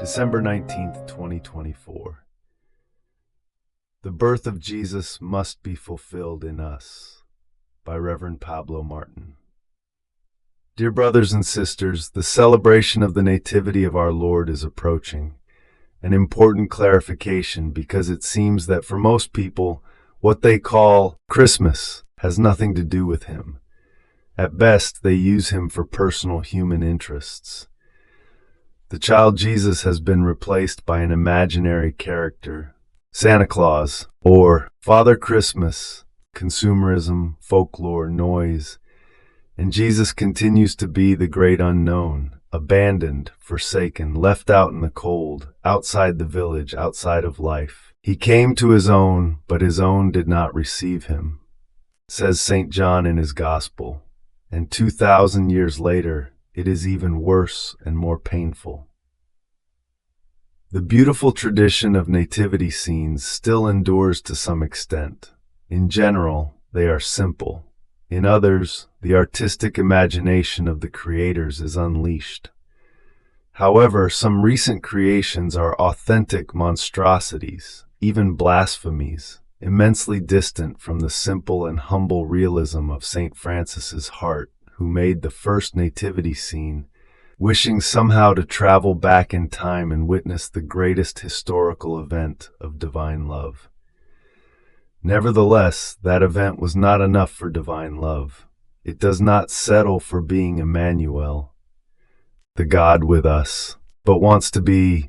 December 19th, 2024. The birth of Jesus must be fulfilled in us, by Reverend Pablo Martin. Dear brothers and sisters, the celebration of the Nativity of our Lord is approaching. An important clarification, because it seems that for most people, what they call Christmas has nothing to do with him. At best, they use him for personal human interests. The child Jesus has been replaced by an imaginary character, Santa Claus, or Father Christmas, consumerism, folklore, noise, and Jesus continues to be the great unknown, abandoned, forsaken, left out in the cold, outside the village, outside of life. He came to his own, but his own did not receive him, says St. John in his Gospel, and 2,000 years later, it is even worse and more painful. The beautiful tradition of nativity scenes still endures to some extent. In general, they are simple. In others, the artistic imagination of the creators is unleashed. However, some recent creations are authentic monstrosities, even blasphemies, immensely distant from the simple and humble realism of St. Francis's heart, who made the first nativity scene, wishing somehow to travel back in time and witness the greatest historical event of divine love. Nevertheless, that event was not enough for divine love. It does not settle for being Emmanuel, the God with us, but wants to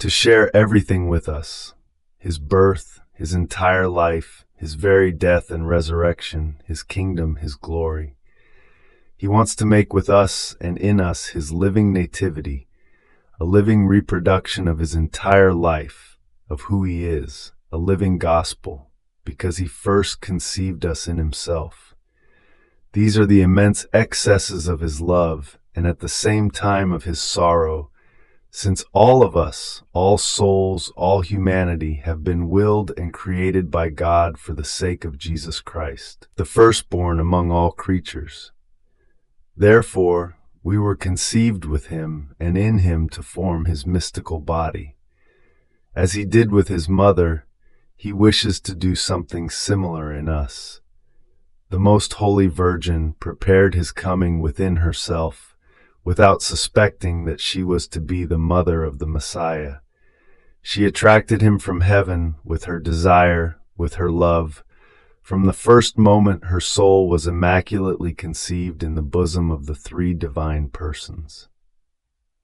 share everything with us: his birth, his entire life, his very death and resurrection, his kingdom, his glory. He wants to make with us and in us his living nativity, a living reproduction of his entire life, of who he is, a living gospel, because he first conceived us in himself. These are the immense excesses of his love, and at the same time of his sorrow, since all of us, all souls, all humanity have been willed and created by God for the sake of Jesus Christ, the firstborn among all creatures. Therefore, we were conceived with him and in him to form his mystical body. As he did with his mother, he wishes to do something similar in us. The Most Holy Virgin prepared his coming within herself, without suspecting that she was to be the mother of the Messiah. She attracted him from heaven with her desire, with her love. From the first moment, her soul was immaculately conceived in the bosom of the three divine persons.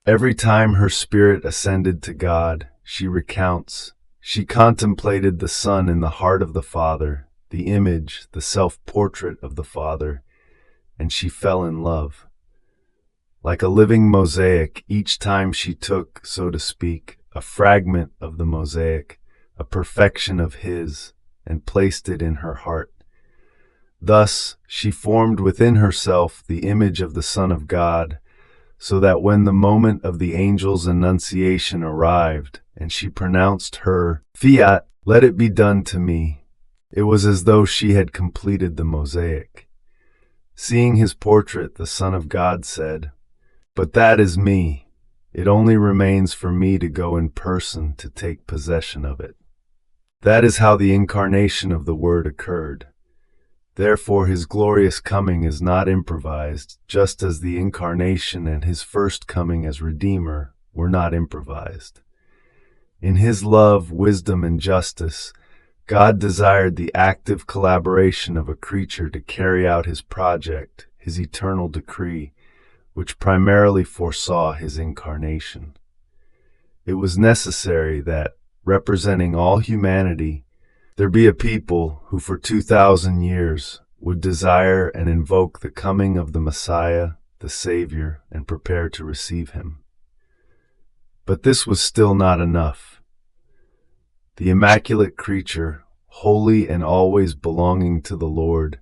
Every time her spirit ascended to God, she recounts, she contemplated the Son in the heart of the Father, the image, the self-portrait of the Father, and she fell in love. Like a living mosaic, each time she took, so to speak, a fragment of the mosaic, a perfection of his, and placed it in her heart. Thus, she formed within herself the image of the Son of God, so that when the moment of the angel's annunciation arrived, and she pronounced her fiat, let it be done to me, it was as though she had completed the mosaic. Seeing his portrait, the Son of God said, "But that is me. It only remains for me to go in person to take possession of it." That is how the incarnation of the Word occurred. Therefore, his glorious coming is not improvised, just as the incarnation and his first coming as Redeemer were not improvised. In his love, wisdom, and justice, God desired the active collaboration of a creature to carry out his project, his eternal decree, which primarily foresaw his incarnation. It was necessary that, representing all humanity, there be a people who for 2,000 years would desire and invoke the coming of the Messiah, the Savior, and prepare to receive him. But this was still not enough. The immaculate creature, holy and always belonging to the Lord,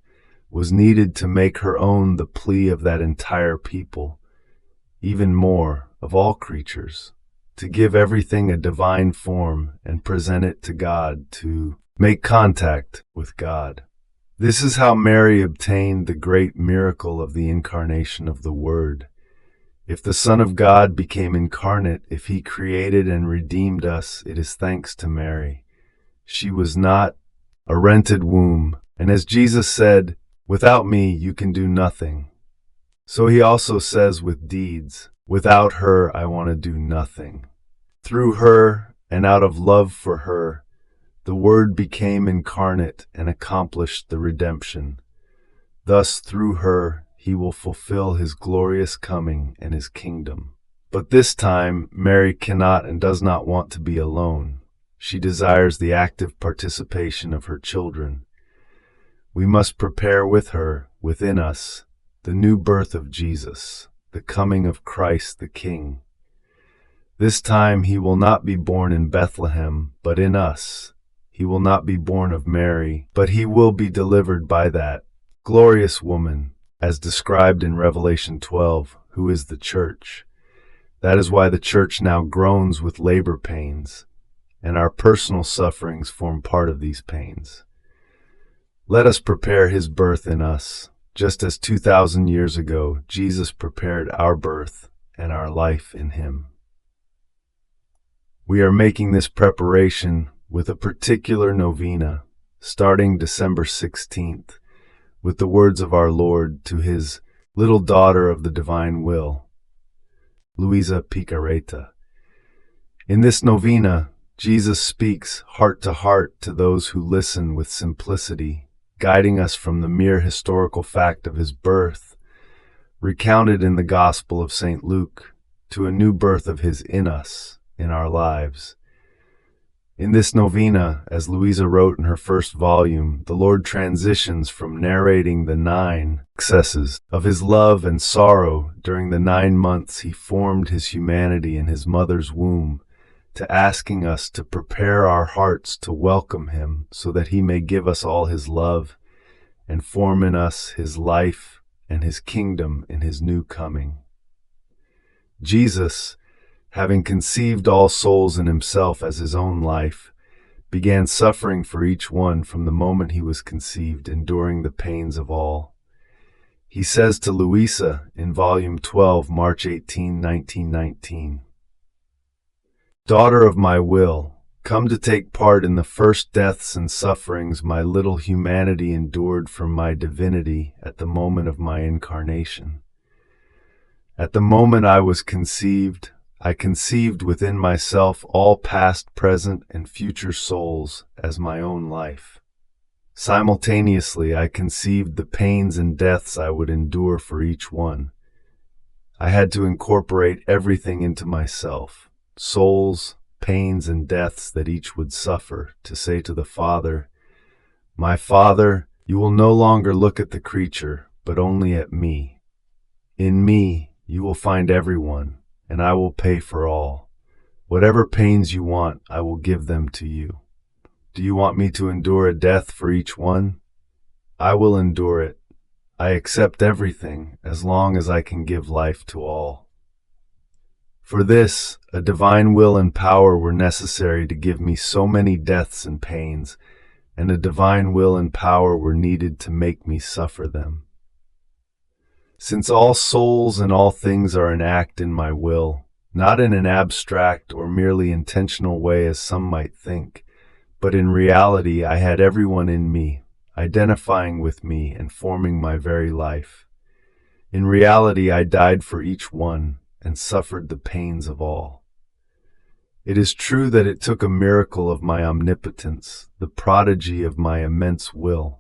was needed to make her own the plea of that entire people, even more, of all creatures, to give everything a divine form and present it to God, to make contact with God. This is how Mary obtained the great miracle of the incarnation of the Word. If the Son of God became incarnate, if he created and redeemed us, it is thanks to Mary. She was not a rented womb, and as Jesus said, "Without me you can do nothing." So he also says with deeds, "Without her I want to do nothing." Through her, and out of love for her, the Word became incarnate and accomplished the redemption. Thus, through her, he will fulfill his glorious coming and his kingdom. But this time, Mary cannot and does not want to be alone. She desires the active participation of her children. We must prepare with her, within us, the new birth of Jesus, the coming of Christ the King. This time he will not be born in Bethlehem, but in us. He will not be born of Mary, but he will be delivered by that glorious woman, as described in Revelation 12, who is the church. That is why the church now groans with labor pains, and our personal sufferings form part of these pains. Let us prepare his birth in us, just as 2,000 years ago Jesus prepared our birth and our life in him. We are making this preparation with a particular novena, starting December 16th, with the words of our Lord to his little daughter of the divine will, Luisa Picareta. In this novena, Jesus speaks heart to heart to those who listen with simplicity, guiding us from the mere historical fact of his birth, recounted in the Gospel of St. Luke, to a new birth of his in us, in our lives. In this novena, as Luisa wrote in her first volume, the Lord transitions from narrating the 9 excesses of his love and sorrow during the 9 months he formed his humanity in his mother's womb, to asking us to prepare our hearts to welcome him so that he may give us all his love and form in us his life and his kingdom in his new coming. Jesus, having conceived all souls in himself as his own life, began suffering for each one from the moment he was conceived, enduring the pains of all. He says to Luisa in Volume 12, March 18, 1919, "Daughter of my will, come to take part in the first deaths and sufferings my little humanity endured from my divinity at the moment of my incarnation. At the moment I was conceived, I conceived within myself all past, present, and future souls as my own life. Simultaneously, I conceived the pains and deaths I would endure for each one. I had to incorporate everything into myself, souls, pains, and deaths that each would suffer, to say to the Father, 'My Father, you will no longer look at the creature, but only at me. In me, you will find everyone, and I will pay for all. Whatever pains you want, I will give them to you. Do you want me to endure a death for each one? I will endure it. I accept everything as long as I can give life to all.' For this, a divine will and power were necessary to give me so many deaths and pains, and a divine will and power were needed to make me suffer them. Since all souls and all things are an act in my will, not in an abstract or merely intentional way as some might think, but in reality I had everyone in me, identifying with me and forming my very life. In reality I died for each one and suffered the pains of all. It is true that it took a miracle of my omnipotence, the prodigy of my immense will.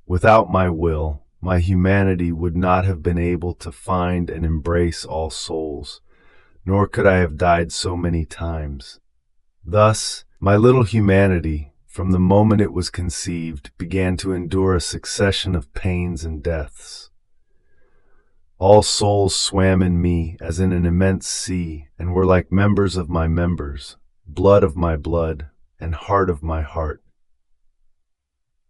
Without my will, my humanity would not have been able to find and embrace all souls, nor could I have died so many times. Thus, my little humanity, from the moment it was conceived, began to endure a succession of pains and deaths. All souls swam in me as in an immense sea, and were like members of my members, blood of my blood, and heart of my heart.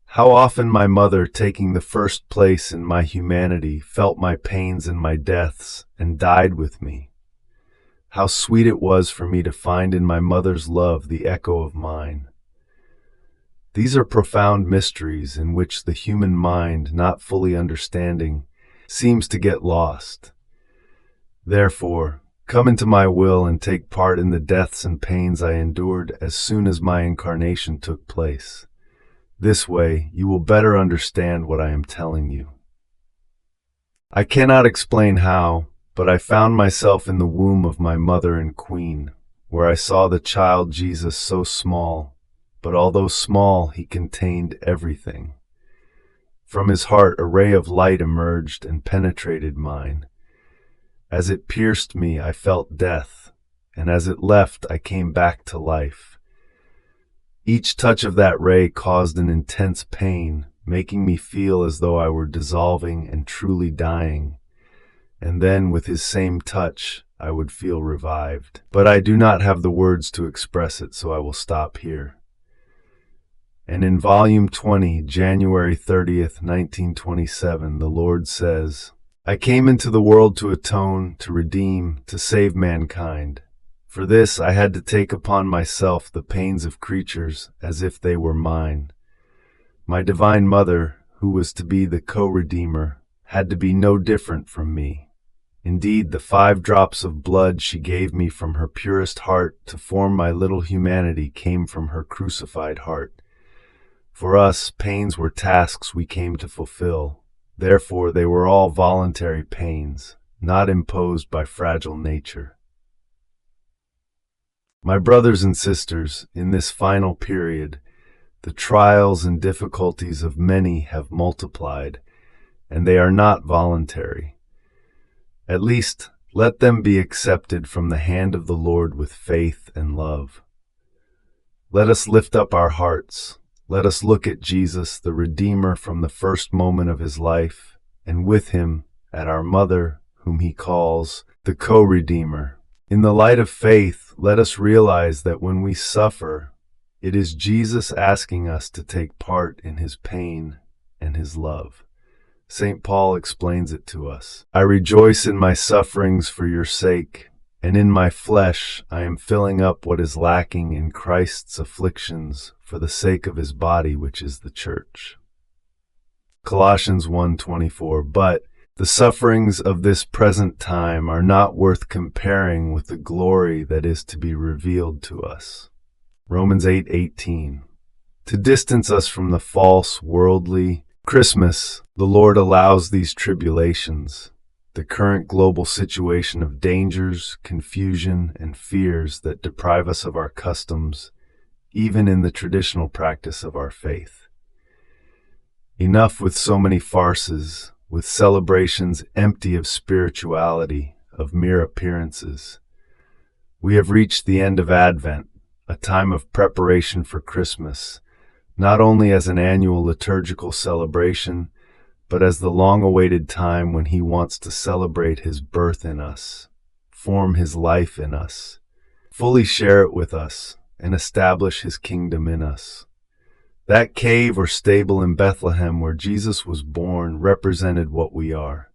How often my mother, taking the first place in my humanity, felt my pains and my deaths, and died with me. How sweet it was for me to find in my mother's love the echo of mine. These are profound mysteries in which the human mind, not fully understanding, seems to get lost. Therefore, come into my will and take part in the deaths and pains I endured as soon as my incarnation took place. This way, you will better understand what I am telling you. I cannot explain how, but I found myself in the womb of my mother and queen, where I saw the child Jesus so small, but although small, he contained everything. From his heart a ray of light emerged and penetrated mine. As it pierced me, I felt death, and as it left, I came back to life. Each touch of that ray caused an intense pain, making me feel as though I were dissolving and truly dying. And then, with his same touch, I would feel revived. But I do not have the words to express it, so I will stop here. And in Volume 20, January 30th, 1927, the Lord says, I came into the world to atone, to redeem, to save mankind. For this I had to take upon myself the pains of creatures as if they were mine. My divine mother, who was to be the co-redeemer, had to be no different from me. Indeed, the 5 drops of blood she gave me from her purest heart to form my little humanity came from her crucified heart. For us, pains were tasks we came to fulfill. Therefore, they were all voluntary pains, not imposed by fragile nature. My brothers and sisters, in this final period, the trials and difficulties of many have multiplied, and they are not voluntary. At least, let them be accepted from the hand of the Lord with faith and love. Let us lift up our hearts. Let us look at Jesus, the Redeemer from the first moment of his life, and with him at our Mother, whom he calls the co-Redeemer. In the light of faith, let us realize that when we suffer, it is Jesus asking us to take part in his pain and his love. St. Paul explains it to us. I rejoice in my sufferings for your sake, and in my flesh I am filling up what is lacking in Christ's afflictions for the sake of his body, which is the church. Colossians 1:24. But the sufferings of this present time are not worth comparing with the glory that is to be revealed to us. Romans 8:18. To distance us from the false, worldly Christmas, the Lord allows these tribulations, the current global situation of dangers, confusion, and fears that deprive us of our customs, even in the traditional practice of our faith. Enough with so many farces, with celebrations empty of spirituality, of mere appearances. We have reached the end of Advent, a time of preparation for Christmas, not only as an annual liturgical celebration, but as the long-awaited time when he wants to celebrate his birth in us, form his life in us, fully share it with us, and establish his kingdom in us. That cave or stable in Bethlehem where Jesus was born represented what we are.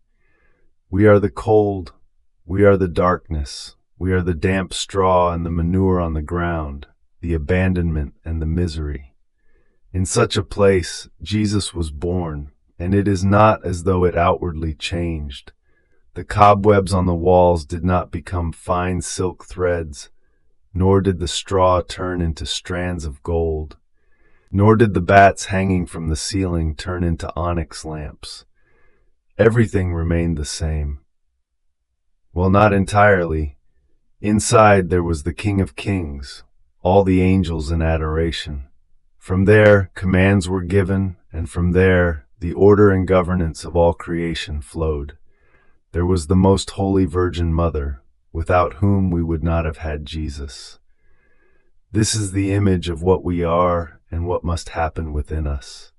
We are the cold, we are the darkness, we are the damp straw and the manure on the ground, the abandonment and the misery. In such a place, Jesus was born, and it is not as though it outwardly changed. The cobwebs on the walls did not become fine silk threads, nor did the straw turn into strands of gold, nor did the bats hanging from the ceiling turn into onyx lamps. Everything remained the same. Well, not entirely. Inside there was the King of Kings, all the angels in adoration. From there, commands were given, and from there, the order and governance of all creation flowed. There was the Most Holy Virgin Mother, without whom we would not have had Jesus. This is the image of what we are and what must happen within us.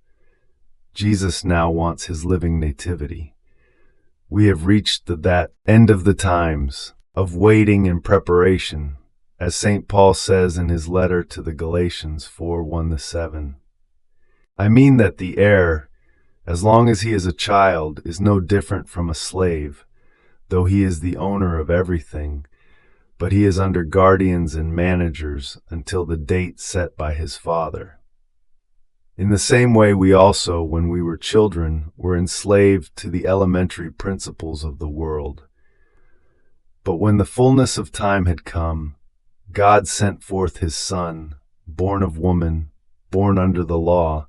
Jesus now wants his living nativity. We have reached that end of the times, of waiting and preparation, as St. Paul says in his letter to the Galatians 4:1-7. I mean that the heir, as long as he is a child, is no different from a slave, though he is the owner of everything, but he is under guardians and managers until the date set by his father. In the same way, we also, when we were children, were enslaved to the elementary principles of the world. But when the fullness of time had come, God sent forth his Son, born of woman, born under the law,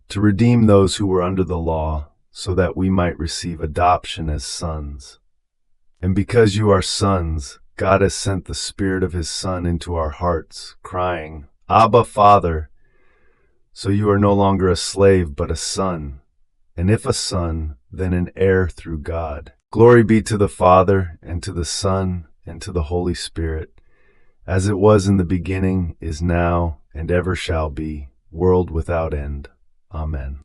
to redeem those who were under the law, so that we might receive adoption as sons. And because you are sons, God has sent the Spirit of his Son into our hearts, crying, Abba, Father. So you are no longer a slave, but a son. And if a son, then an heir through God. Glory be to the Father, and to the Son, and to the Holy Spirit, as it was in the beginning, is now, and ever shall be, world without end. Amen.